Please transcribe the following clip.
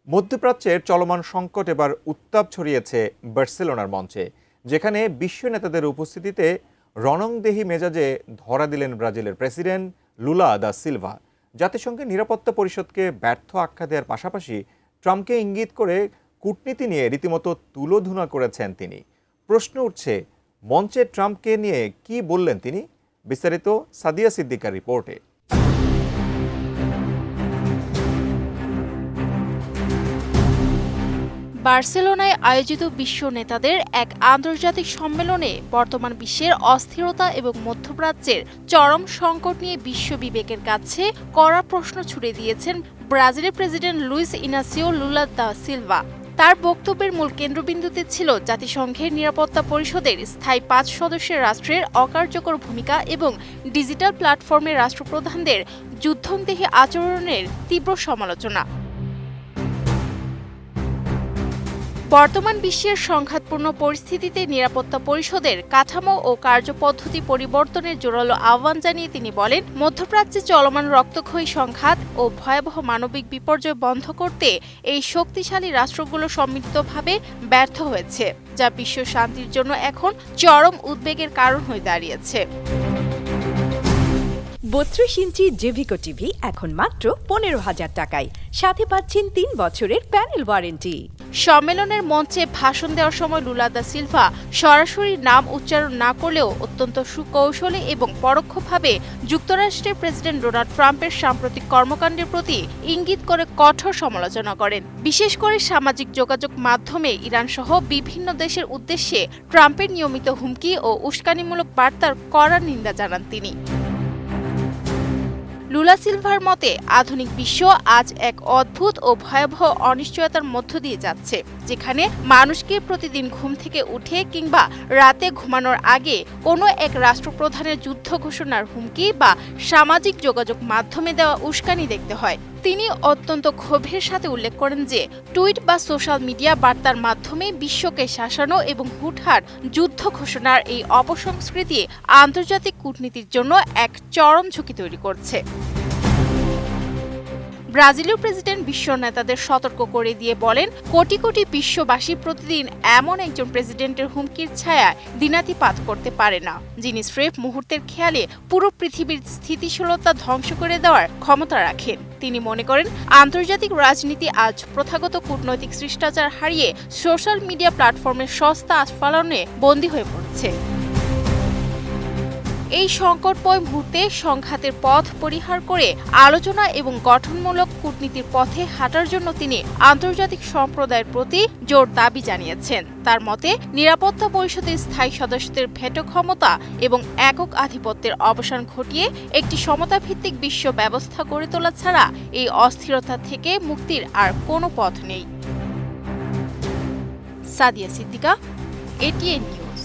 মধ্যপ্রাচ্যের চলমান সংকট এবার উত্তাপ ছড়িয়েছে বার্সেলোনার মঞ্চে, যেখানে বিশ্ব নেতাদের উপস্থিতিতে রণংদেহী মেজাজে ধরা দিলেন ব্রাজিলের প্রেসিডেন্ট লুলা দা সিলভা। জাতিসংঘের নিরাপত্তা পরিষদকে ব্যর্থ আখ্যা দেওয়ার পাশাপাশি ট্রাম্পকে ইঙ্গিত করে কূটনীতি নিয়ে রীতিমতো তুলোধুনা করেছেন তিনি। প্রশ্ন উঠছে, মঞ্চে ট্রাম্পকে নিয়ে কি বললেন তিনি? বিস্তারিত সাদিয়া সিদ্দিকার রিপোর্টে। বার্সেলোনায় আয়োজিত বিশ্ব নেতাদের এক আন্তর্জাতিক সম্মেলনে বর্তমান বিশ্বের অস্থিরতা এবং মধ্যপ্রাচ্যের চরম সংকট নিয়ে বিশ্ব বিবেকের কাছে কড়া প্রশ্ন ছুড়ে দিয়েছেন ব্রাজিলের president Luiz Inacio Lula da Silva. তার বক্তব্যের মূল কেন্দ্রবিন্দুতে ছিল জাতিসংঘের নিরাপত্তা পরিষদের স্থায়ী ৫ সদস্যের রাষ্ট্রের অকার্যকর ভূমিকা এবং ডিজিটাল প্ল্যাটফর্মের রাষ্ট্রপ্রধানদের যুদ্ধংদেহী আচরণের তীব্র সমালোচনা। বর্তমান বিশ্বের সংঘাতপূর্ণ পরিস্থিতিতে নিরাপত্তা পরিষদের কাঠামো ও কার্যপদ্ধতি পরিবর্তনের জোরালো আহ্বান জানিয়ে তিনি বলেন, মধ্যপ্রাচ্যে চলমান রক্তক্ষয়ী সংঘাত ও ভয়াবহ মানবিক বিপর্যয় বন্ধ করতে এই শক্তিশালী রাষ্ট্রগুলো সম্মিলিতভাবে ব্যর্থ হয়েছে, যা বিশ্ব শান্তির জন্য এখন চরম উদ্বেগের কারণ হয়ে দাঁড়িয়েছে। ৩২ ইঞ্চি জেভিকো টিভি এখন মাত্র ১৫,০০০ টাকায়, সাথে পাচ্ছেন ৩ বছরের প্যানেল ওয়ারেন্টি। সম্মেলনের মঞ্চে ভাষণ দেওয়ার সময় লুলা দা সিলভা সরাসরি নাম উচ্চারণ না করলেও অত্যন্ত সুকৌশলে এবং পরোক্ষভাবে যুক্তরাষ্ট্রের প্রেসিডেন্ট ডোনাল্ড ট্রাম্পের সাম্প্রতিক কর্মকাণ্ডের প্রতি ইঙ্গিত করে কঠোর সমালোচনা করেন। বিশেষ করে সামাজিক যোগাযোগ মাধ্যমে ইরানসহ বিভিন্ন দেশের উদ্দেশ্যে ট্রাম্পের নিয়মিত হুমকি ও উস্কানিমূলক বার্তার কড়া নিন্দা জানান তিনি। লুলা সিলভার মতে, আধুনিক বিশ্ব আজ এক অদ্ভুত ও ভয়াবহ অনিশ্চয়তার মধ্য দিয়ে যাচ্ছে, যেখানে মানুষকে প্রতিদিন ঘুম থেকে উঠে কিংবা রাতে ঘুমানোর আগে কোনো এক রাষ্ট্রপ্রধানের যুদ্ধ ঘোষণার হুমকি বা সামাজিক যোগাযোগ মাধ্যমে দেওয়া উস্কানি দেখতে হয়। তিনি অত্যন্ত ক্ষোভের সাথে উল্লেখ করেন যে টুইট বা সোশ্যাল মিডিয়া বার্তার মাধ্যমে বিশ্বকে শাসানো এবং হুটহাট যুদ্ধ ঘোষণার এই অপসংস্কৃতি আন্তর্জাতিক কূটনীতির জন্য এক চরম ঝুঁকি তৈরি করছে। ব্রাজিলীয় প্রেসিডেন্ট বিশ্ব নেতাদের সতর্ক করে দিয়ে বলেন, কোটি কোটি বিশ্ববাসী প্রতিদিন এমন একজন প্রেসিডেন্টের হুমকির ছায়া দিনাতিপাত করতে পারে না, যিনি স্রেফ মুহূর্তের খেয়ালে পুরো পৃথিবীর স্থিতিশীলতা ধ্বংস করে দেওয়ার ক্ষমতা রাখেন। তিনি মনে করেন, আন্তর্জাতিক রাজনীতি আজ প্রথাগত কূটনৈতিক শিষ্টাচার হারিয়ে সোশ্যাল মিডিয়া প্ল্যাটফর্মের সস্তা আস্ফালনে বন্দী হয়ে পড়ছে। এই সংকটময় মুহূর্তে সংঘাতের পথ পরিহার করে আলোচনা এবং গঠনমূলক কূটনীতির পথে হাঁটার জন্য তিনি আন্তর্জাতিক সম্প্রদায়ের প্রতি জোর দাবি জানিয়েছেন। তার মতে, নিরাপত্তা পরিষদের স্থায়ী সদস্যদের ভেটো ক্ষমতা এবং একক আধিপত্যের অবসান ঘটিয়ে একটি সমতাভিত্তিক বিশ্ব ব্যবস্থা গড়ে তোলা ছাড়া এই অস্থিরতা থেকে মুক্তির আর কোনো পথ নেই। Sadia Siddiqa, ATN news.